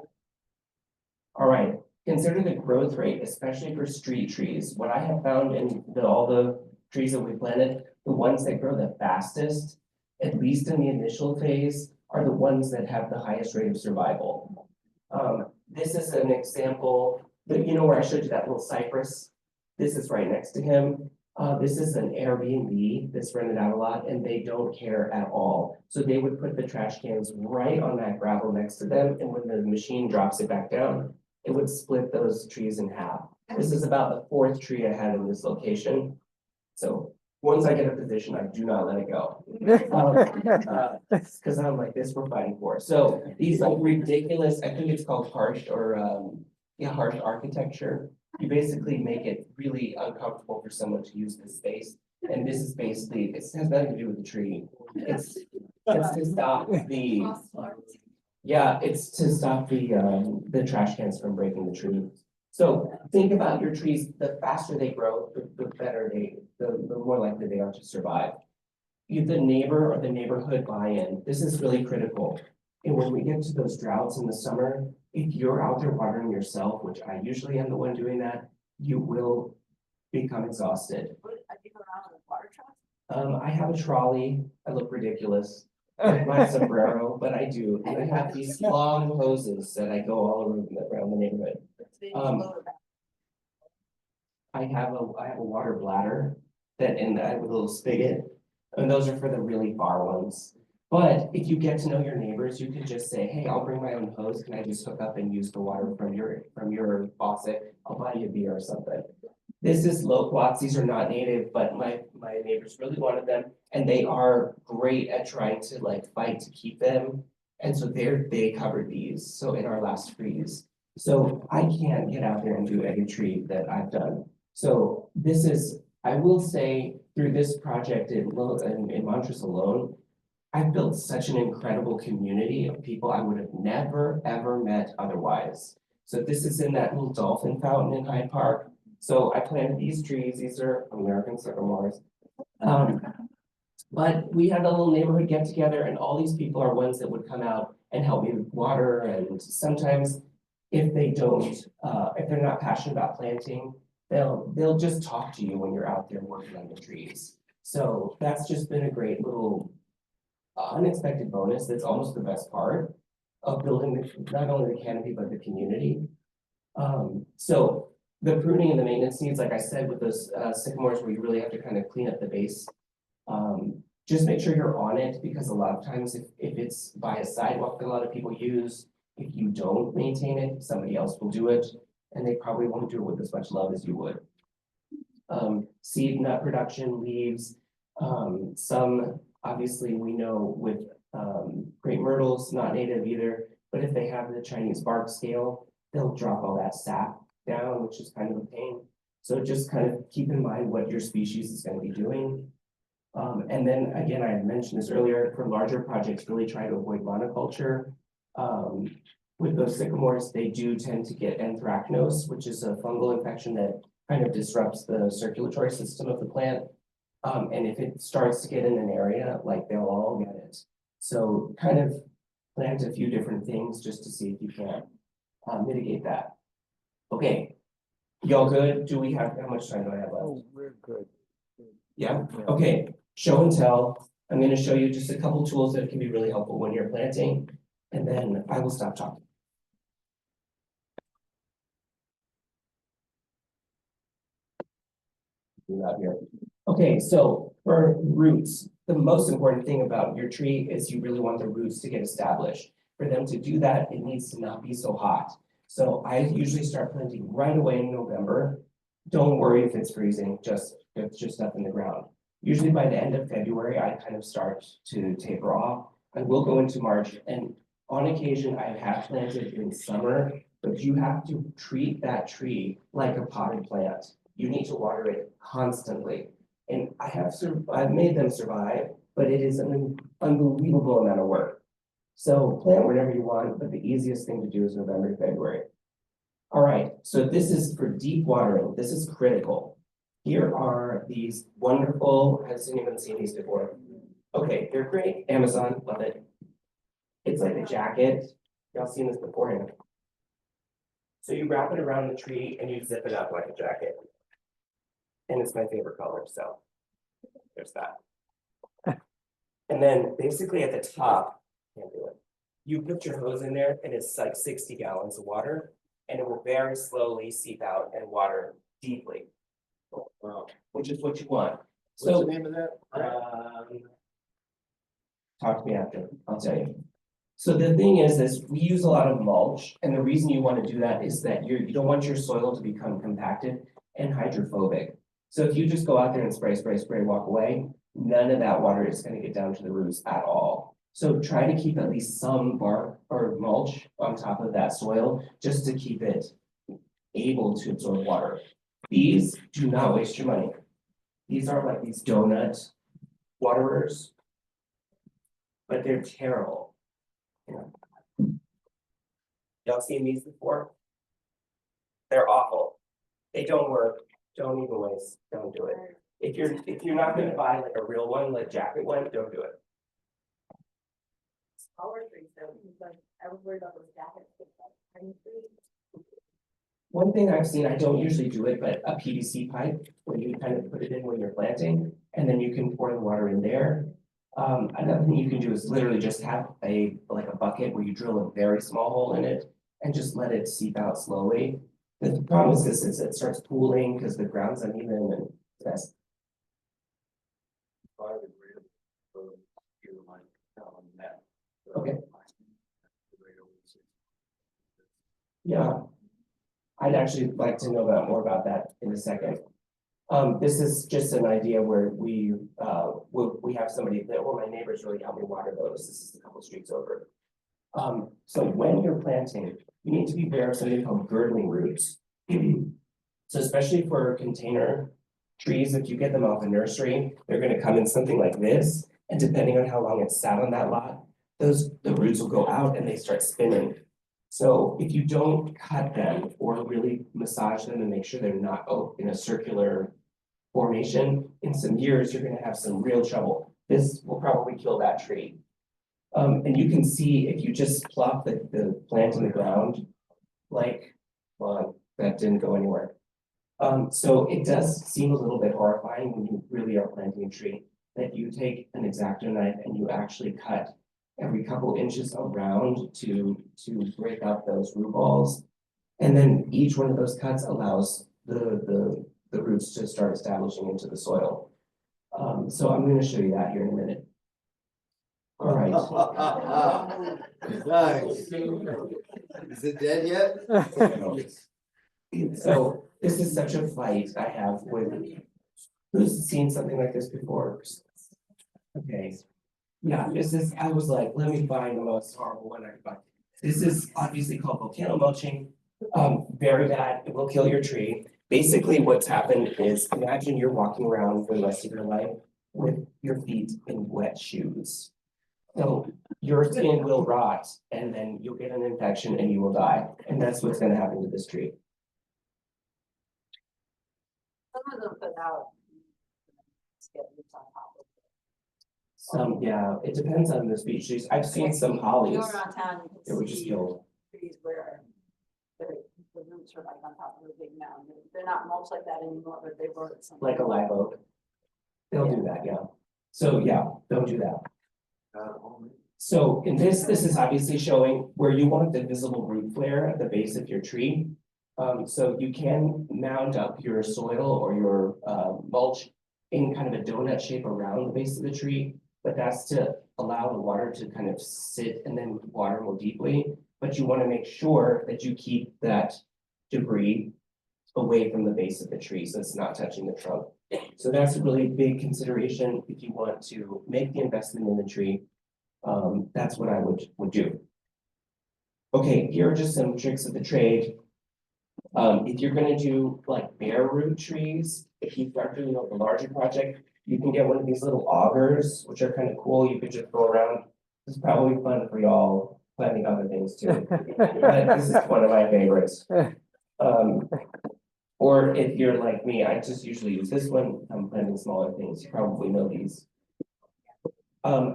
All right, consider the growth rate, especially for street trees. What I have found in all the trees that we planted, the ones that grow the fastest, at least in the initial phase, are the ones that have the highest rate of survival. This is an example, that you know where I showed you that little cypress? This is right next to him. This is an Airbnb that's rented out a lot and they don't care at all. So they would put the trash cans right on that gravel next to them, and when the machine drops it back down, it would split those trees in half. This is about the fourth tree I had in this location. So once I get a position, I do not let it go. Because I'm like, this we're fighting for. So these like ridiculous, I think it's called harsh or harsh architecture. You basically make it really uncomfortable for someone to use this space. And this is basically, it has nothing to do with the tree. It's to stop the, it's to stop the trash cans from breaking the tree. So think about your trees, the faster they grow, the better the more likely they are to survive. The neighbor or the neighborhood buy-in, this is really critical. And when we get to those droughts in the summer, if you're out there watering yourself, which I usually am the one doing that, you will become exhausted. I have a trolley. I look ridiculous with my sombrero, but I do. And I have these long hoses that I go all around the neighborhood. I have a water bladder and I have a little spigot, and those are for the really far ones. But if you get to know your neighbors, you can just say, hey, I'll bring my own hose. Can I just hook up and use the water from your faucet? I'll buy you a beer or something. This is loquats. These are not native, but my neighbors really wanted them, and they are great at trying to like fight to keep them. And so they covered these. So in our last freeze. So I can't get out there and do every tree that I've done. So this is, I will say, through this project in Montrose alone, I've built such an incredible community of people I would have never, ever met otherwise. So this is in that little dolphin fountain in Hyde Park. So I planted these trees. These are American sycamores. But we had a little neighborhood get together and all these people are ones that would come out and help me with water. And sometimes if they don't, if they're not passionate about planting, they'll just talk to you when you're out there working on the trees. So that's just been a great little unexpected bonus. That's almost the best part of building not only the canopy, but the community. So the pruning and the maintenance needs, like I said, with those sycamores where you really have to kind of clean up the base. Just make sure you're on it because a lot of times if it's by a sidewalk that a lot of people use, if you don't maintain it, somebody else will do it and they probably won't do it with as much love as you would. Seed nut production, leaves, some obviously we know with great myrtles, not native either, but if they have the Chinese bark scale, they'll drop all that sap down, which is kind of a pain. So just kind of keep in mind what your species is going to be doing. And then again, I had mentioned this earlier, for larger projects, really try to avoid monoculture. With those sycamores, they do tend to get anthracnose, which is a fungal infection that kind of disrupts the circulatory system of the plant. And if it starts to get in an area, like they'll all get it. So kind of plant a few different things just to see if you can mitigate that. Okay, y'all good? Do we have, how much time do I have left? Oh, we're good. Yeah, okay, show and tell. I'm gonna show you just a couple tools that can be really helpful when you're planting, and then I will stop talking. Not here. Okay, so for roots, the most important thing about your tree is you really want the roots to get established. For them to do that, it needs to not be so hot. So I usually start planting right away in November. Don't worry if it's freezing, if it's just up in the ground. Usually by the end of February, I kind of start to taper off. I will go into March, and on occasion, I have planted in summer, but you have to treat that tree like a potted plant. You need to water it constantly. And I've made them survive, but it is an unbelievable amount of work. So plant whenever you want, but the easiest thing to do is November, February. All right, so this is for deep watering. This is critical. Here are these wonderful, has anyone seen these before? Okay, they're great. Amazon, love it. It's like a jacket. Y'all seen this beforehand. So you wrap it around the tree and you zip it up like a jacket. And it's my favorite color, so there's that. And then basically at the top, can't do it. You put your hose in there and it's like 60 gallons of water and it will very slowly seep out and water deeply. Which is what you want. What's So the name of that? talk to me after, I'll tell you. So the thing is we use a lot of mulch, and the reason you want to do that is that you don't want your soil to become compacted and hydrophobic. So if you just go out there and spray, walk away, none of that water is going to get down to the roots at all. So try to keep at least some bark or mulch on top of that soil just to keep it able to absorb water. These do not waste your money. These are like these donut waterers, but they're terrible. Y'all seen these before? They're awful. They don't work. Don't even waste. Don't do it. If you're not gonna buy like a real one, like jacket one, don't do it. Smaller trees though, like, I was worried about those jackets, with like tiny trees. One thing I've seen, I don't usually do it, but a PVC pipe where you kind of put it in when you're planting, and then you can pour the water in there. Another thing you can do is literally just have a bucket where you drill a very small hole in it and just let it seep out slowly. The problem is this, is it starts pooling because the ground's uneven and that's. Okay. Yeah. I'd actually like to know more about that in a second. This is just an idea where we have somebody that, well, my neighbors really help me water those. This is a couple streets over. So when you're planting, you need to be aware of something called girdling roots. So especially for container trees, if you get them off a nursery, they're going to come in something like this, And depending on how long it's sat on that lot, the roots will go out and they start spinning. So if you don't cut them or really massage them and make sure they're not in a circular formation, in some years, you're gonna have some real trouble. This will probably kill that tree. And you can see if you just plop the plant in the ground, like, well, that didn't go anywhere. So it does seem a little bit horrifying when you really are planting a tree, that you take an X-Acto knife and you actually cut every couple inches around to break up those root balls. And then each one of those cuts allows the roots to start establishing into the soil. So I'm gonna show you that here in a minute. All right. Nice. Is it dead yet? So this is such a fight I have with, who's seen something like this before? Okay, yeah, I was like, let me find the most horrible one I could find. This is obviously called volcano mulching, very bad, it will kill your tree. Basically, what's happened is, imagine you're walking around for the rest of your life with your feet in wet shoes. So your skin will rot and then you'll get an infection and you will die, and that's what's gonna happen to this tree. Some of them put out. Get roots on top of Some, yeah, it depends on the species. I've seen some hollies Going around town, you that were can just see killed. trees where the roots are like on top of a big mound. They're not mulch like that anymore, but they were some. Like a live oak. They'll do that, yeah. So, yeah, don't do that. So in this is obviously showing where you want the visible root flare at the base of your tree. So you can mound up your soil or your mulch in kind of a donut shape around the base of the tree, but that's to allow the water to kind of sit and then water more deeply. But you want to make sure that you keep that debris away from the base of the tree, so it's not touching the trunk. So that's a really big consideration if you want to make the investment in the tree. That's what I would do. Okay, here are just some tricks of the trade. If you're gonna do like bare root trees, if you start doing a larger project, you can get one of these little augers, which are kind of cool. You could just go around. It's probably fun for y'all planting other things too. But this is one of my favorites. Or if you're like me, I just usually use this one. I'm planting smaller things. You probably know these.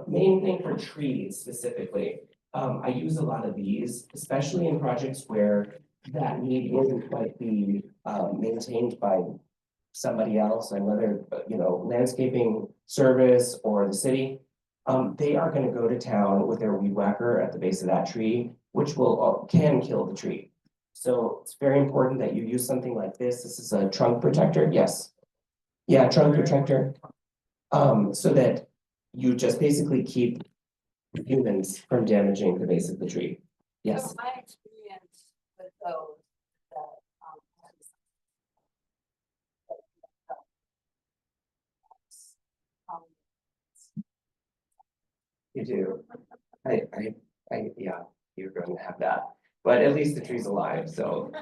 Main thing for trees specifically, I use a lot of these, especially in projects where that need isn't quite be maintained by somebody else, and whether, landscaping service or the city. They are gonna go to town with their weed whacker at the base of that tree, which can kill the tree. So it's very important that you use something like this. This is a trunk protector, yes. Yeah, trunk protector. So that you just basically keep humans from damaging the base of the tree. Yes. So my experience with those that, You do. Yeah, you're going to have that, but at least the tree's alive, so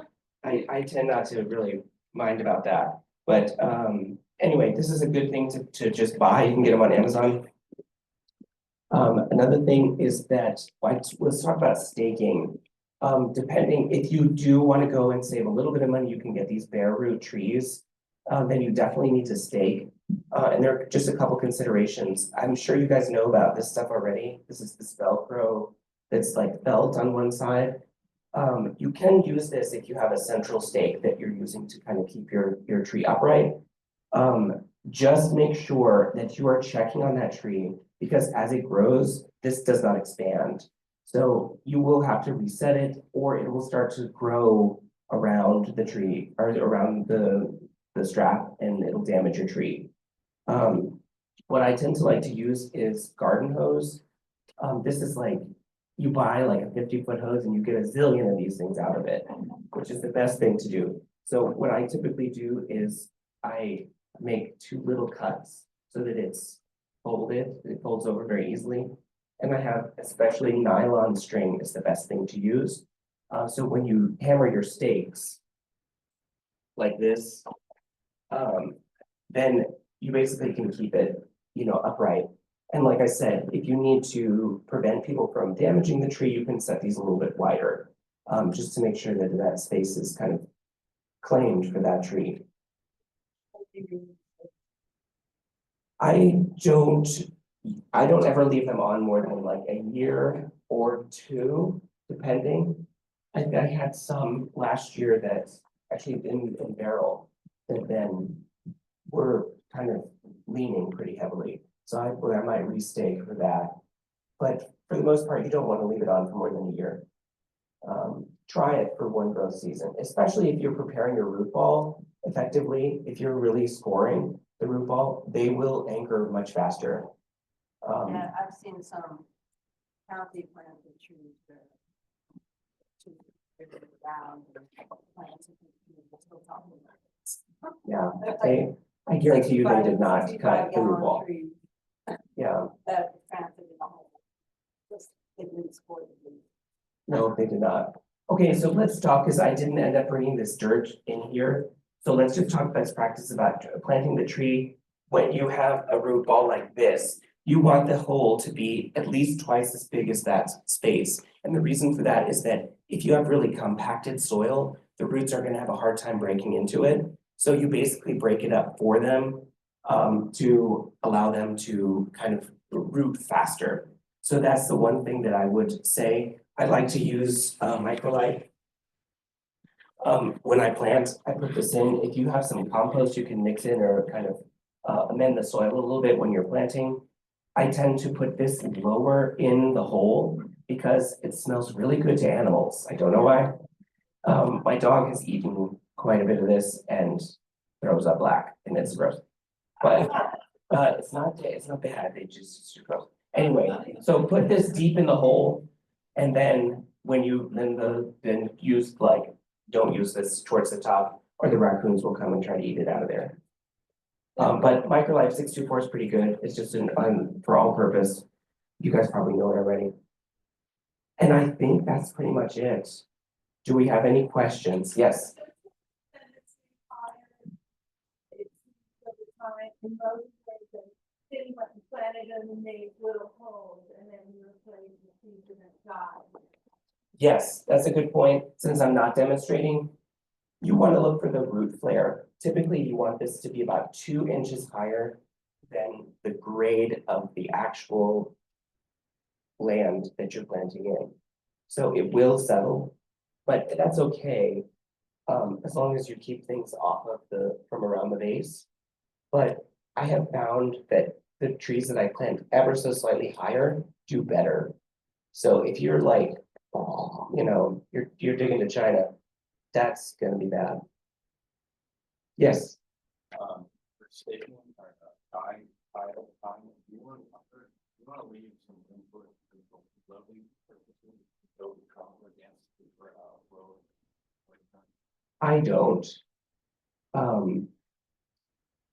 I tend not to really mind about that. But anyway, this is a good thing to just buy. You can get them on Amazon. Another thing is that, let's talk about staking. Depending, if you do want to go and save a little bit of money, you can get these bare root trees. Then you definitely need to stake. And there are just a couple considerations. I'm sure you guys know about this stuff already. This is this Velcro that's like felt on one side. You can use this if you have a central stake that you're using to kind of keep your tree upright. Just make sure that you are checking on that tree, because as it grows, this does not expand. So you will have to reset it, or it will start to grow around the tree or around the strap, and it'll damage your tree. What I tend to like to use is garden hose. This is like, you buy like a 50-foot hose and you get a zillion of these things out of it, which is the best thing to do. So what I typically do is I make 2 little cuts so that it's folded, it folds over very easily. And I have, especially nylon string is the best thing to use. So when you hammer your stakes like this, then you basically can keep it, upright. And like I said, if you need to prevent people from damaging the tree, you can set these a little bit wider. Just to make sure that that space is kind of claimed for that tree. I don't, I don't ever leave them on more than like a year or two, depending. I had some last year that actually in barrel that then were kind of leaning pretty heavily. So I might restake for that. But for the most part, you don't want to leave it on for more than a year. Try it for one growth season, especially if you're preparing your root ball effectively. If you're really scoring the root ball, they will anchor much faster. Yeah, I've seen some Canopy planted trees that down plants. Yeah, I guarantee you they did not cut the root ball. Yeah, That planted in the hole. Just, it didn't spoil the leaf. no, they did not. Okay, so let's talk, because I didn't end up bringing this dirt in here. So let's just talk best practice about planting the tree. When you have a root ball like this, you want the hole to be at least twice as big as that space. And the reason for that is that if you have really compacted soil, the roots are gonna have a hard time breaking into it. So you basically break it up for them to allow them to kind of root faster. So that's the one thing that I would say. I like to use microlite. When I plant, I put this in. If you have some compost, you can mix in or kind of amend the soil a little bit when you're planting. I tend to put this lower in the hole because it smells really good to animals. I don't know why. My dog has eaten quite a bit of this and throws up black, and it's gross. But it's not bad. It's just gross. Anyway, so put this deep in the hole, and then when you then use don't use this towards the top, or the raccoons will come and try to eat it out of there. But Microlife 624 is pretty good. It's just for all purpose. You guys probably know it already. And I think that's pretty much it. Do we have any questions? Yes. Yes, that's a good point. Since I'm not demonstrating, you want to look for the root flare. Typically, you want this to be about 2 inches higher than the grade of the actual land that you're planting in. So it will settle, but that's okay. As long as you keep things off of from around the base. But I have found that the trees that I plant ever so slightly higher do better. So if you're like, you're digging to China, that's gonna be bad. Yes, For staking or time, you want to leave some input for lovely purposes, don't come against the road. I don't.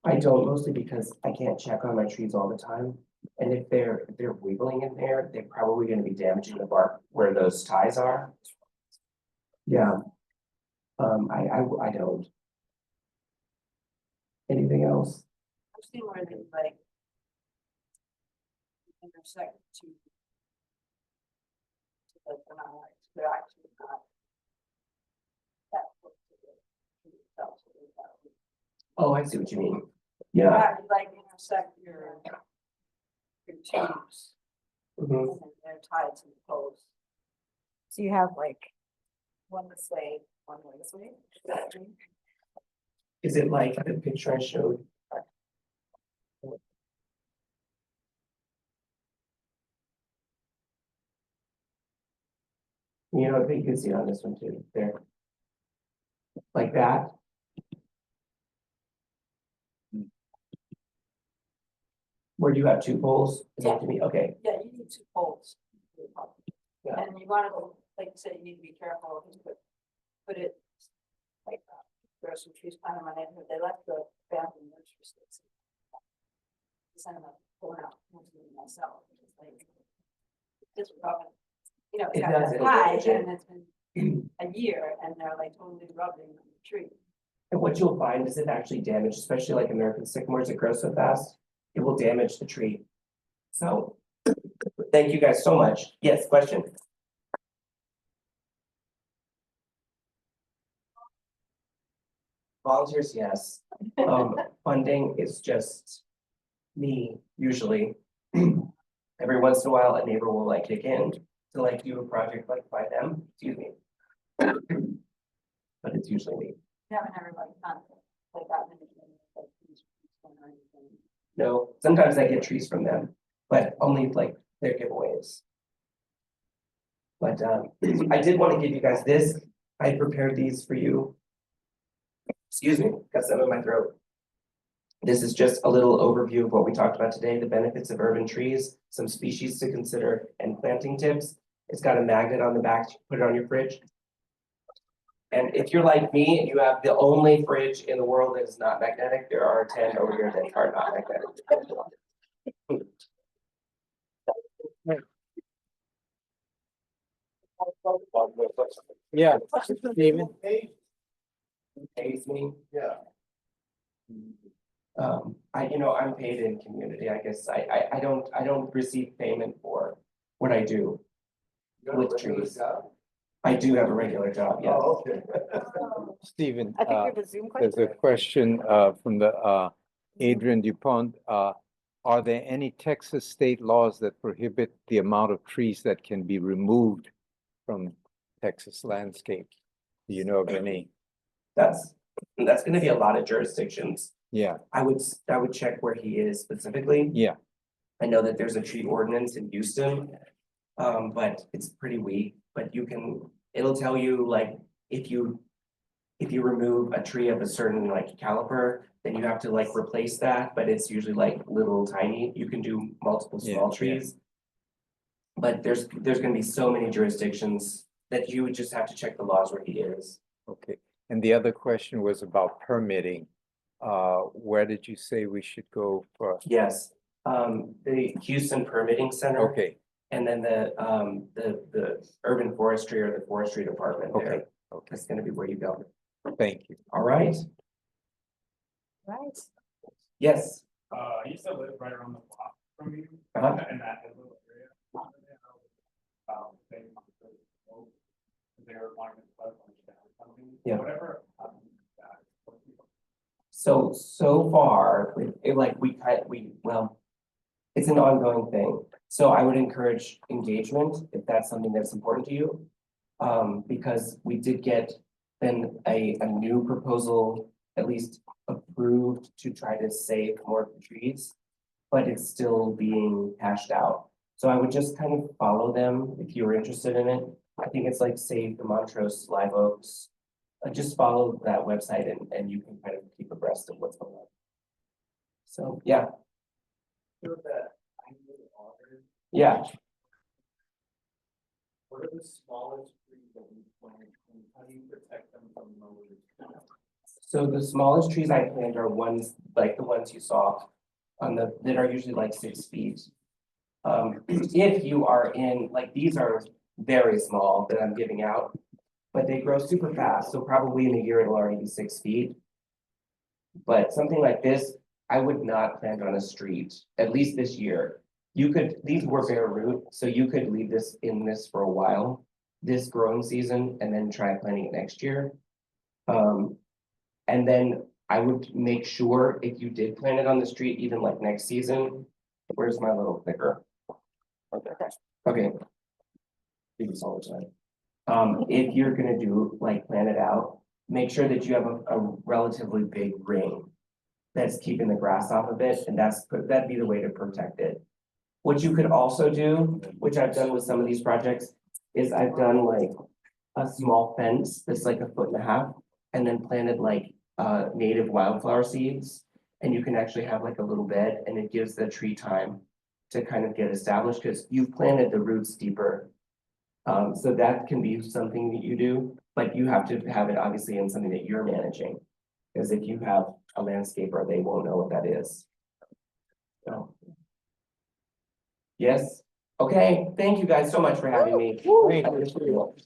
I don't, mostly because I can't check on my trees all the time. And if they're wiggling in there, they're probably gonna be damaging the bark where those ties are. Yeah. I don't. Anything else? I've seen where they like intersect to like they're not like they're actually not that close to the itself. Oh, I see what you mean. Yeah. Like intersect your tubes Mhm. and they're tied to the post. So you have like one this way, one way this way. Is it like the picture I showed? You know, I think you can see it on this one too, there. Like that. Where you have 2 poles, is that to me? Okay, Yeah, you need 2 poles. Yeah. And you want to, like you said, you need to be careful, put it like there are some trees planted in my neighborhood, they left the bathroom nursery sticks. Send them pulling out myself, it's like this rubbing, it's It got does, that it'll high damage it. and it's been a year and they're like totally rubbing on the tree. and what you'll find is it actually damage, especially like American sycamores that grow so fast, it will damage the tree. So, thank you guys so much. Yes, question? Volunteers, yes. Funding is just me, usually. Every once in a while, a neighbor will like kick in to like do a project like by them, excuse me. But it's usually me. Haven't everybody contact, like that many, like, these people or anything. No, sometimes I get trees from them, but only like their giveaways. But I did want to give you guys this. I prepared these for you. Excuse me, got some in my throat. This is just a little overview of what we talked about today, the benefits of urban trees, some species to consider, and planting tips. It's got a magnet on the back to put it on your fridge. And if you're like me and you have the only fridge in the world that is not magnetic, there are 10 over here that are not magnetic. Yeah, Steven. Pays me. Yeah. I'm paid in community, I guess. I don't receive payment for what I do. With trees. I do have a regular job, yes. Oh, okay. Stephen, I think we have a Zoom there's question. a question from the Adrian Dupont. Are there any Texas state laws that prohibit the amount of trees that can be removed from Texas landscape? Do you know of any? That's gonna be a lot of jurisdictions. Yeah, I would check where he is specifically. yeah, I know that there's a tree ordinance in Houston. But it's pretty weak, but it'll tell you like, if you remove a tree of a certain like caliper, then you have to like replace that, but it's usually like little tiny, you can do multiple small Yeah, trees. But there's gonna be so many jurisdictions that you would just have to check the laws where he is. okay. And the other question was about permitting. Where did you say we should go for? Yes, the Houston Permitting Center. Okay, And then the urban forestry or the forestry department there. okay, okay, That's gonna be where you go. thank you. All right, Right. yes. I used to live right around the block from you, Uh-huh. in that little area. They were wanting to put on something. Yeah. Whatever. So far, it's an ongoing thing. So I would encourage engagement if that's something that's important to you. Because we did get then a new proposal, at least approved, to try to save more trees. But it's still being hashed out. So I would just kind of follow them if you were interested in it. I think it's like Save the Montrose Live Oaks. Just follow that website and you can kind of keep abreast of what's going on. So, yeah, yeah. What are the smallest trees that we plant, and how do you protect them from mowers? So the smallest trees I plant are ones like the ones you saw that are usually like 6 feet. If you are in, like, these are very small that I'm giving out, but they grow super fast. So probably in a year, it'll already be 6 feet. But something like this, I would not plant on a street, at least this year. These were bare root, so you could leave this for a while, this growing season, and then try planting it next year. And then I would make sure if you did plant it on the street, even like next season, where's my little clicker? Okay. Do this all the time. If you're gonna plant it out, make sure that you have a relatively big ring that's keeping the grass off of it, and that'd be the way to protect it. What you could also do, which I've done with some of these projects, is I've done like a small fence that's like 1.5 feet, and then planted like native wildflower seeds. And you can actually have like a little bed, and it gives the tree time to kind of get established because you've planted the roots deeper. So that can be something that you do, but you have to have it obviously in something that you're managing. Because if you have a landscaper, they won't know what that is. So. Yes, okay, thank you guys so much for having me. Thank you. I appreciate it.